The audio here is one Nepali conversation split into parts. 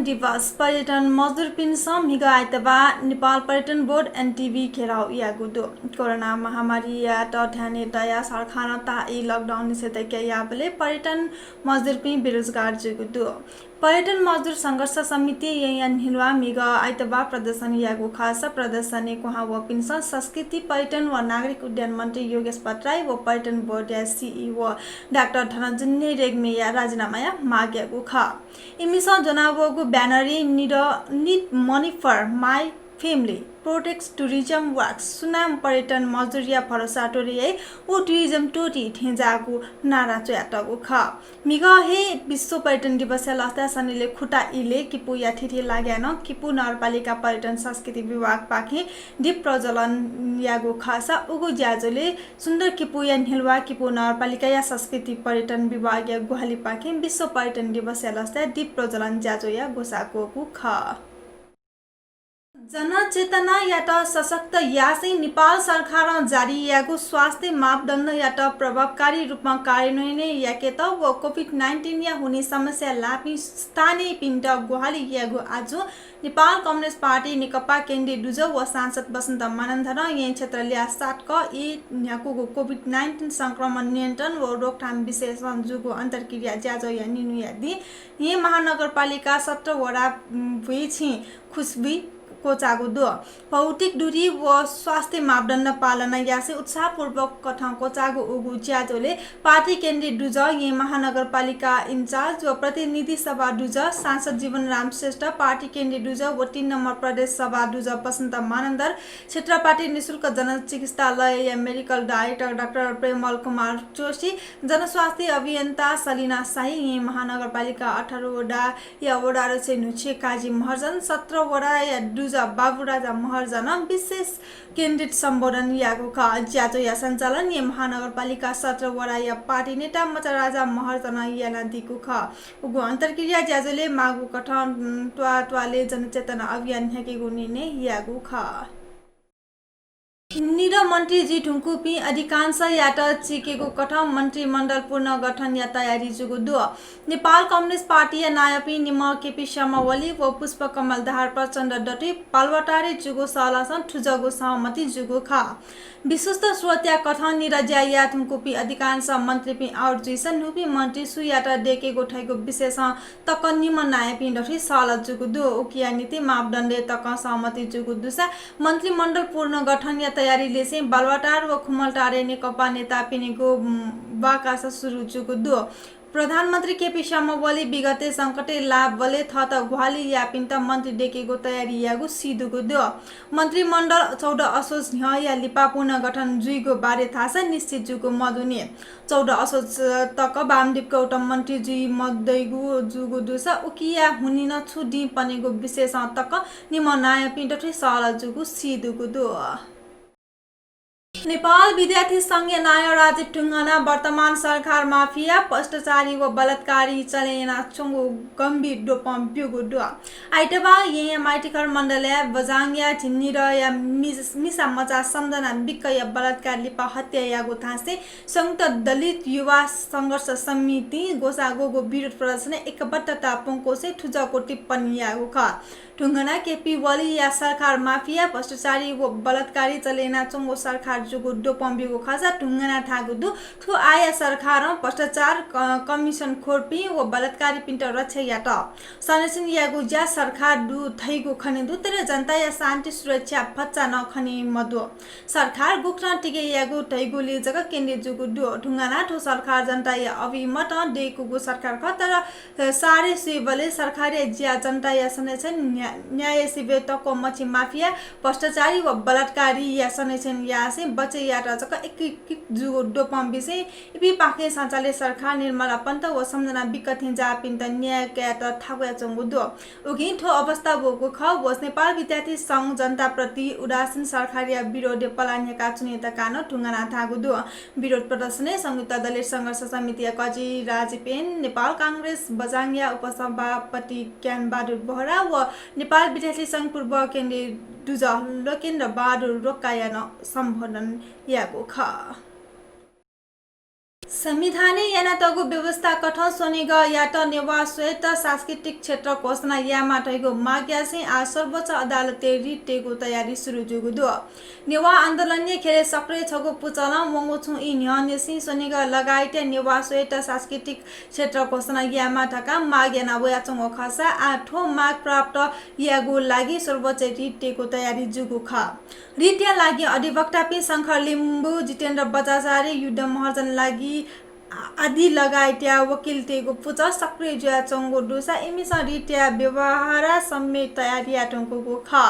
दिवस पर्यटन मजदुर पिन्सम हिग आइतबार नेपाल पर्यटन बोर्ड एनटिभी घेराउ यागुदो कोरोना महामारी या ठाने दया सरखाना ता ई लकडाउन निषेधक याबले पर्यटन मजदुर पिन बेरोजगार जुगुदो पर्यटन मजदुर संघर्ष समिति यन हिलवा मिग आइतबार प्रदर्शन यागु खास प्रदर्शन को व पिन्स संस्कृति पर्यटन व नागरिक उड्डयन मंत्री योगेश भट्टराई व पर्यटन बोर्ड या सीईओ डाक्टर धनञ्जय रेग्मी या राजीनामा माग्यागु खा इमिस जनावगु ब्यानरी need money for my family protects tourism works सुनाम पर्यटन मजदुरिया भरोसा टोरिए ओ टूरिज्म टोटी ठेजागु नारा चयाटगु ख मिग हे विश्व पर्यटन दिवस लस्ता सनीले खुटा इले किपु या ठिठी लाग्यान किपु नगरपालिका पर्यटन संस्कृति विभाग पाखे दीप प्रज्वलन यागु खासा उगु ज्याजोले सुन्दर किपु या हिलवा किपु नगरपालिका या संस्कृति पर्यटन विभाग या गुहाली पाखे विश्व पर्यटन दिवस लस्ता दीप प्रज्वलन ज्याजो या गोसाको ख जनचेतना याट सशक्त यासै नेपाल सरकार जारी यागु स्वास्थ्य मापदण्ड याट प्रभावकारी रूपमा कार्यान्वयन याकेत व कोभिड-19 या हुने समस्या लापी स्थानीय पिण्ड गुहाली यागु आज नेपाल कम्युनिस्ट पार्टी नेकपा केन्द्रीय डुज व सांसद वसन्त मानन्धर यही क्षेत्रले साटक याकु कोभिड-19 संक्रमण नियन्त्रण व रोकथाम विषय जुगु अन्तर्क्रिया ज्याजो या निनु यादि यही महानगरपालिका 17 वडा भुइछि खुसबी कोचागु दो भौतिक दूरी व स्वास्थ्य मापदण्ड पालना यासे उत्साहपूर्वक कथा कोचागु उगु ज्याजोले पार्टी केन्द्रीय डुज यही महानगरपालिका इन्चार्ज व प्रतिनिधि सभा डुज सांसद जीवन राम श्रेष्ठ पार्टी केन्द्रीय डुज व 3 नम्बर प्रदेश सभा डुज वसन्त मानन्दर क्षेत्र पार्टी निशुल्क जनचिकित्सालय या medical director doctor Premal Kumar Joshi जनस्वास्थ्य अभियन्ता सलिना शाही यही महानगरपालिका 18 वडा या वडा र नुछे काजी महर्जन 17 वडा या डुज बाबुराजा महर्जन विशेष केन्द्रित सम्बोधन यागु का ज्याजो या सञ्चालन या महानगरपालिका 17 वडा या पार्टी नेता मचराजा महर्जन या नदीको ख उगु अन्तर्क्रिया ज्याजोले मागु कठन ट्वाले जनचेतना अभियान हेकेगु निर्णय यागु ख निर मन्त्री जी ढुङ्कुपी अधिकांश यात चिकेको कठम मन्त्रीमण्डल पूर्ण गठन या तयारी जुगु दो नेपाल कम्युनिस्ट पार्टी या नायपी निम केपी शर्मा ओली व पुष्प कमल दाहाल प्रचण्ड डटी पालवटारे जुगु सलासन ठुजगु सहमति जुगु खा विश्वस्त श्रोत्या कथन निरज्या या ढुङ्कुपी अधिकांश मन्त्री पि आउट जुइसन नुपी मन्त्री सुयात डेके गोठाइको विशेष तक निम नायपी डटी सल जुगु दो उकिया नीति मापदण्ड तक सहमति जुगु दुसा मन्त्रीमण्डल पूर्ण गठन या तयारीले चाहिँ बालवाटार व खुमलटारे नेकपा नेता पिनेको बाकास सुरु जुगु दो प्रधानमन्त्री केपी शर्मा ओली विगते संकटे लाभ बले थत गुहाली यापिन्त मन्त्री डेकेको तयारी यागु सिधुको दो मन्त्रीमण्डल 14 असोज या लिपा पुनः गठन जुइको बारे थाहा छ निश्चित जुगु मधुने 14 असोज तक वामदीपको एउटा मन्त्री जुइ मदैगु जुगु दुसा उकिया हुनिन छुडी पनेको विशेष तक निम नाय पिण्ड साल जुगु सिधुको दो नेपाल विद्यार्थी संघीय नाय राजीव ढुङ्गाना वर्तमान सरकार माफिया भ्रष्टाचारी व बलात्कारी चलेना चुङ्गु गम्भीर डोपम ब्युगु डो आइतबा यही माइटिकर मण्डलया बजाङ्या झिन्नी र या मिसा मचा सम्झना बिक्क या बलात्कार लिपा हत्या यागु थासे संयुक्त दलित युवा संघर्ष समिति गोसागोको विरोध प्रदर्शन एकबद्धता पंकोसे ठुजको टिप्पणी यागु ख ढुङ्गाना केपी ओली या सरकार माफिया भ्रष्टाचारी व बलात्कारी चलेना चुङ्गु सरकार जुगु डोपम्बिगु खाजा ढुङ्गाना थागुदु थु आया सरकार भ्रष्टाचार कमिसन खोर्पी व बलात्कारी पिन्ट रक्षा याट सनेसिन यागु ज्या सरकार दु थैगु खने दुतर जनता या शान्ति सुरक्षा फच्चा नखने मदु सरकार गुक्न टिके यागु थैगुले जग केन्द्र जुगु ढुङ्गाना ठो सरकार जनता या अभिमत डेकुगु सरकार खतर सारे सेवले सरकारी ज्या जनता या सनेसन न्याय सेवे तको मछि माफिया भ्रष्टाचारी व बलात्कारी या सनेसन या से बचे यात्रा चक एक जुगु डोपम विषय इपि पाखे सञ्चाले सरकार निर्मला पन्त व सम्झना बिकथे जापिन्त न्याय क्यात थागुया चंगु दो उगी ठो अवस्था बोको ख व नेपाल विद्यार्थी संघ जनता प्रति उदासीन सरकारी विरोध पलान्यका चुनेता कान ढुङ्गाना थागु दो विरोध प्रदर्शन संयुक्त दलित संघर्ष समिति कजी राजपेन नेपाल कांग्रेस बजाङ्या उपसभापति ज्ञान बहादुर बोहरा व नेपाल विद्यार्थी संघ पूर्व केन्द्रीय डुज लोकेन्द्र बहादुर रोकायान सम्बोधन यागु ख संविधानी यानातको व्यवस्था कठोर सोनिग यात नेवा स्वेत सांस्कृतिक क्षेत्र घोषणा यामा ठैगो माग्यासी आ सर्वोच्च अदालतले रिटेको तयारी सुरु जुगु दो नेवा आन्दोलनले खेले सक्रिय छगो पुचल मंगो छु इ न्यनेसी सोनिग लगायत नेवा स्वेत सांस्कृतिक क्षेत्र घोषणा यामा ठका माग्याना वया चंगो खसा आ ठो माग प्राप्त यागो लागि सर्वोच्च रिटेको तयारी जुगु ख रिट्या लागि अधिवक्ता पि शंकर लिम्बु जितेन्द्र बजाचार्य युद्ध महर्जन लागि आदि लगायतया वकिल तेगो पुचा सक्रिय जुया चंगो डोसा एमिसा रिट्या व्यवहार समेत तयारी आटंको ख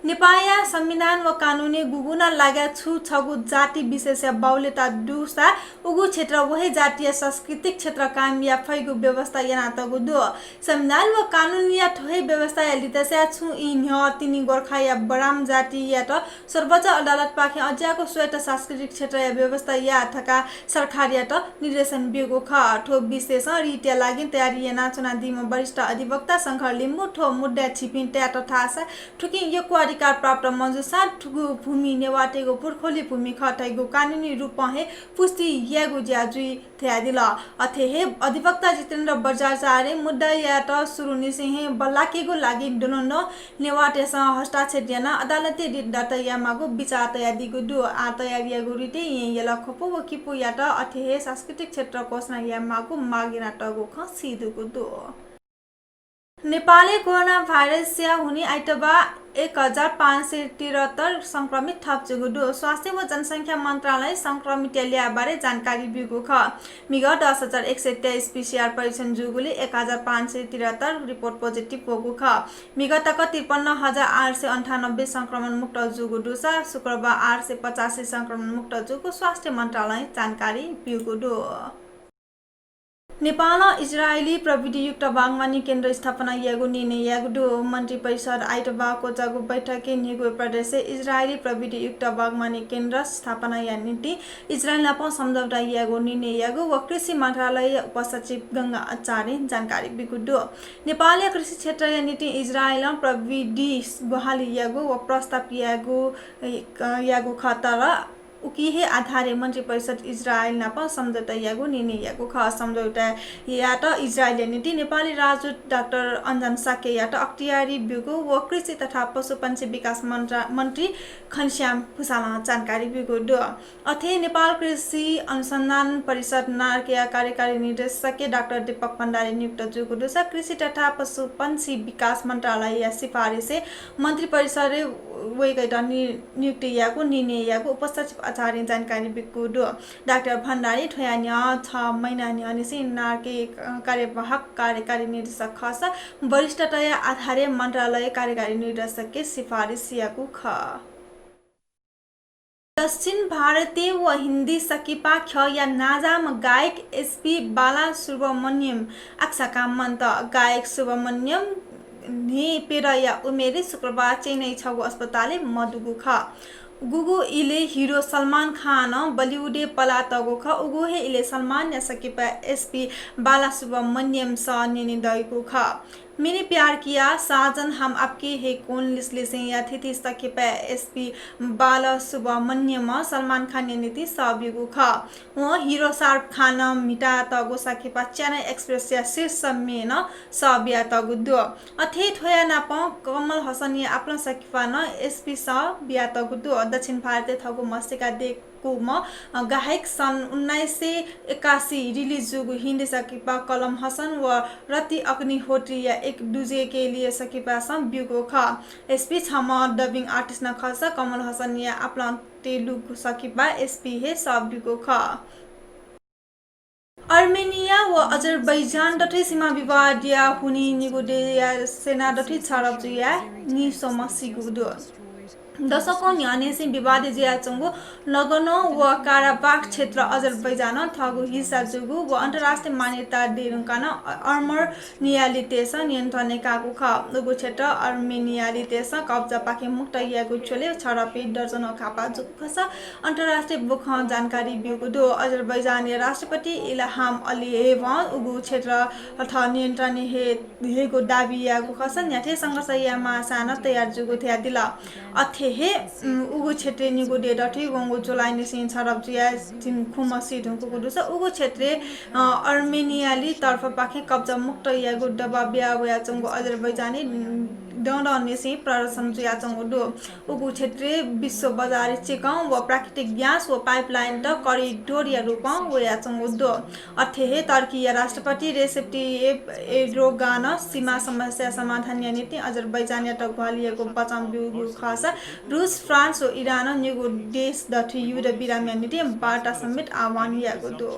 नेपालया संविधान व कानुनी गुगुना लाग्या छु छगु जाति विशेष बाहुल्यता दुसा उगु क्षेत्र वही जातीय सांस्कृतिक क्षेत्र काम या फैगु व्यवस्था याना तगु दो संविधान व कानुन या ठोहे व्यवस्था या लितसा छु इ न्य तिनी गोर्खा या बराम जाति या त सर्वोच्च अदालत पाखे अज्याको स्वेत सांस्कृतिक क्षेत्र या व्यवस्था या थका सरकार या त निर्देशन बिगो ख ठो विशेष रिट्या लागि तयारी याना चुना दिम वरिष्ठ अधिवक्ता शंकर लिम्बु ठो मुद्दा छिपिन ट्याट थासा ठुकी यको अधिकार प्राप्त मजुसा ठुगु भूमि नेवाटेगो पुर्खोली भूमि खटाइगो कानुनी रूप हे पुष्टि यागु ज्याजुई थ्यादिला अथे हे अधिवक्ता जितेन्द्र बजाचार्य मुद्दा या त सुरु निसे बल्लाकेगो लागि दुनो नेवाटेस हस्ताक्षर याना अदालतले डिड्डा यामागो विचार तयारीगो दु आ तयारीगो रिटे यला खपो व किपो या त अथे हे सांस्कृतिक क्षेत्र घोषणा यामागो मागिना टगो ख सिधुगो दु नेपाली कोरोना भाइरस या हुने आइतबा 1573 संक्रमित थप जुगुडो स्वास्थ्य व जनसंख्या मंत्रालय संक्रमित बारे जानकारी बिगु ख मिगत 10123 पीसीआर परीक्षण जुगुले 1573 रिपोर्ट पोजिटिभ होगु ख मिगतको 53898 संक्रमण मुक्त जुगुडो छ शुक्रबार 885 संक्रमण मुक्त जुगु स्वास्थ्य मंत्रालय जानकारी बिगु दो नेपाल इजरायली प्रविधियुक्त बागवानी केन्द्र स्थापना यागु निर्णय यागु मन्त्री परिषद आइतबारको जगु बैठकले निगु प्रदेश इजरायली प्रविधियुक्त बागवानी केन्द्र स्थापना या नीति इजरायल नप सम्झौता यागु निर्णय यागु व कृषि मन्त्रालय उपसचिव गंगा आचार्य जानकारी बिगुडो नेपाली कृषि क्षेत्र या नीति इजरायल प्रविधि बहाली यागु व प्रस्ताव यागु खतर उकिहे आधारे मन्त्री परिषद इजरायल नाप सम्झौता यागु निर्णय यागु ख सम्झौता या त इजरायली नीति नेपाली राजदूत डाक्टर अन्जन साके या त अख्तियारी बिगु व कृषि तथा पशुपन्छी विकास मन्त्री खनश्याम फुसाला जानकारी बिगु दो अथे नेपाल कृषि अनुसन्धान परिषद नारकेया कार्यकारी निर्देशक डाक्टर दीपक भण्डारी नियुक्त जुगु दो कृषि तथा पशुपन्छी विकास मन्त्रालय या सिफारिस मन्त्री परिषद वेगैटा नियुक्ति यागु निर्णय यागु उपसचिव आचार्य जानकारी बिगुडो डाक्टर भण्डारी ठयान्य 6 महिना निसी नारके कार्यवाहक कार्यकारी निर्देशक खस वरिष्ठतया आधारे मन्त्रालय कार्यकारी निर्देशक के सिफारिस यागु ख दक्षिण भारतीय व हिन्दी सकिपा ख या नाजाम गायक एसपी बाला सुब्रमण्यम आक्साका मन्त गायक सुब्रमण्यम ने पेरया उमेरी शुक्रबार चेन्नई छगु अस्पताल मदुगु ख गुगु इले हीरो सलमान खान बॉलीवुड पला तगो ख उगु हे इले सलमान या सकिपा एसपी बाला सुब्रमण्यम स निनि दइगु ख मैंने प्यार किया साजन हम आपके है कौन लिस्ले से या थी सकिपा एसपी बाला सुब्रमण्यम सलमान खान ने नीति सबिगु ख वो हीरो शाहरुख खान मिटा तगो सकिपा चेन्नई एक्सप्रेस या शीर्ष में न सबिया तगु दो अथे थोया नाप कमल हसन या आपन सकिपा न एसपी स बिया तगु दो दक्षिण भारतीय थगु मस्तिका देख गायक सन् 1981 रिलीज जुगु हिंदी सकिपा कलम हसन व रति अग्निहोत्री या एक दूजे के लिए सकिपा सम ब्युगो ख एसपी छमा डबिंग आर्टिस्ट न खस कमल हसन या अपना तेलुगु सकिपा एसपी हे सब ब्युगो ख अर्मेनिया व अजरबैजान डटे सीमा विवाद या हुने निगुडे या सेना डटे छरब जुया नि समस्या गुदो दशकों न्यानेसी विवाद जिया चंगो नगनो व काराबाख क्षेत्र अजरबैजान थगु हिस्सा जुगु व अन्तर्राष्ट्रिय मान्यता दिनुकान अर्मेनियालितेस नियन्त्रण कागु ख उगु क्षेत्र अर्मेनियालितेस कब्जा पाके मुक्त यागु छोले छरपी दर्जन खापा जुगु खस अन्तर्राष्ट्रिय बुख जानकारी बिगु दो अजरबैजानी राष्ट्रपति इल्हाम अलियेव उगु क्षेत्र अथ नियन्त्रण हेगु दाबी यागु खस न्याथे संघर्ष यामा सान तयार जुगु थ्या दिला अथे हे उगु क्षेत्र निगु दे डठी गंगु चोलाइ निसिन छरब जिया जिन खुमसी ढुंगु गुदु छ उगु क्षेत्र अर्मेनियाली तर्फ पाखे कब्जा मुक्त या गुड्डा बाबिया वया चंगु अजरबैजानी दौड़ने प्रदर्शन याचंगो उगु क्षेत्र विश्व बजार चिकाउ व प्राकृतिक ग्यास व पाइपलाइन त करिडोर या रूपा व याचंगो दो अथे टर्की या राष्ट्रपति रेसेप ताइयिप एर्दोगान सीमा समस्या समाधान या नीति अजरबैजान या टग्वालिएको बचाम बिगु खास रूस फ्रांस व ईरान निगु देश दथि युद्ध विराम या नीति बाटा समेत आह्वान यागो दो